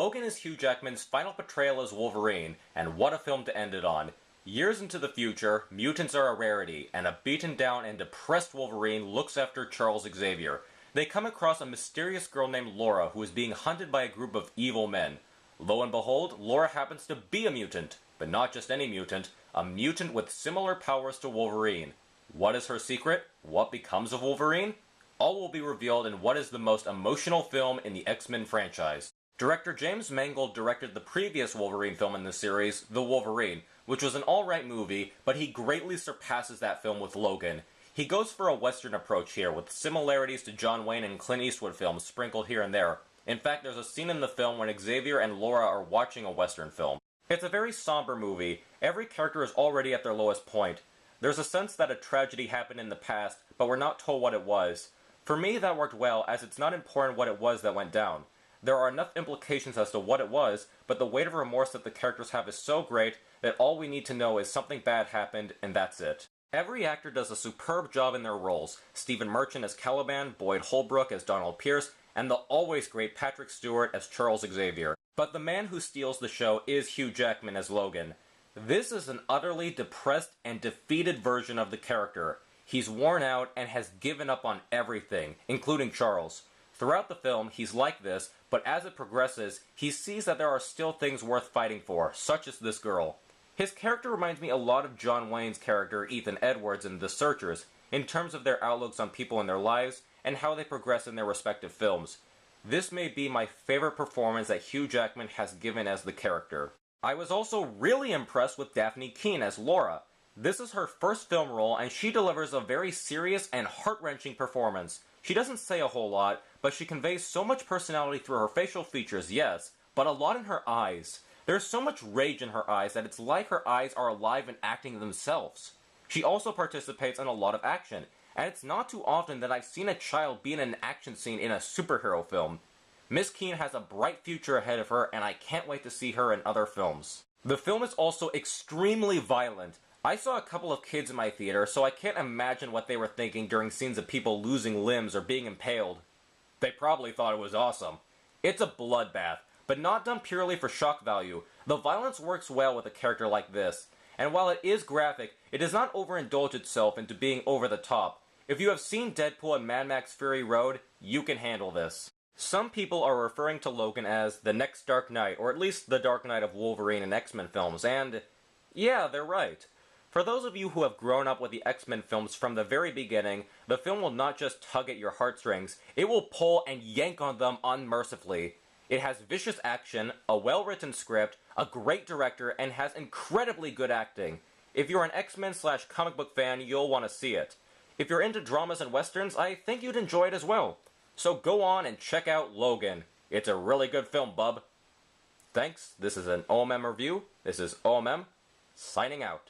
Logan is Hugh Jackman's final portrayal as Wolverine, and what a film to end it on. Years into the future, mutants are a rarity, and a beaten down and depressed Wolverine looks after Charles Xavier. They come across a mysterious girl named Laura who is being hunted by a group of evil men. Lo and behold, Laura happens to be a mutant, but not just any mutant, a mutant with similar powers to Wolverine. What is her secret? What becomes of Wolverine? All will be revealed in what is the most emotional film in the X-Men franchise. Director James Mangold directed the previous Wolverine film in the series, The Wolverine, which was an alright movie, but he greatly surpasses that film with Logan. He goes for a Western approach here, with similarities to John Wayne and Clint Eastwood films sprinkled here and there. In fact, there's a scene in the film when Xavier and Laura are watching a Western film. It's a very somber movie. Every character is already at their lowest point. There's a sense that a tragedy happened in the past, but we're not told what it was. For me, that worked well, as it's not important what it was that went down. There are enough implications as to what it was, but the weight of remorse that the characters have is so great that all we need to know is something bad happened, and that's it. Every actor does a superb job in their roles. Stephen Merchant as Caliban, Boyd Holbrook as Donald Pierce, and the always great Patrick Stewart as Charles Xavier. But the man who steals the show is Hugh Jackman as Logan. This is an utterly depressed and defeated version of the character. He's worn out and has given up on everything, including Charles. Throughout the film, he's like this, but as it progresses, he sees that there are still things worth fighting for, such as this girl. His character reminds me a lot of John Wayne's character, Ethan Edwards, in The Searchers, in terms of their outlooks on people in their lives, and how they progress in their respective films. This may be my favorite performance that Hugh Jackman has given as the character. I was also really impressed with Daphne Keen as Laura. This is her first film role, and she delivers a very serious and heart-wrenching performance. She doesn't say a whole lot, but she conveys so much personality through her facial features, yes, but a lot in her eyes. There's so much rage in her eyes that it's like her eyes are alive and acting themselves. She also participates in a lot of action, and it's not too often that I've seen a child be in an action scene in a superhero film. Miss Keen has a bright future ahead of her, and I can't wait to see her in other films. The film is also extremely violent. I saw a couple of kids in my theater, so I can't imagine what they were thinking during scenes of people losing limbs or being impaled. They probably thought it was awesome. It's a bloodbath, but not done purely for shock value. The violence works well with a character like this, and while it is graphic, it does not overindulge itself into being over the top. If you have seen Deadpool and Mad Max Fury Road, you can handle this. Some people are referring to Logan as the next Dark Knight, or at least the Dark Knight of Wolverine and X-Men films, and yeah, they're right. For those of you who have grown up with the X-Men films from the very beginning, the film will not just tug at your heartstrings, it will pull and yank on them unmercifully. It has vicious action, a well-written script, a great director, and has incredibly good acting. If you're an X-Men/comic book fan, you'll want to see it. If you're into dramas and westerns, I think you'd enjoy it as well. So go on and check out Logan. It's a really good film, bub. Thanks, this is an O.M.M review. This is O.M.M, signing out.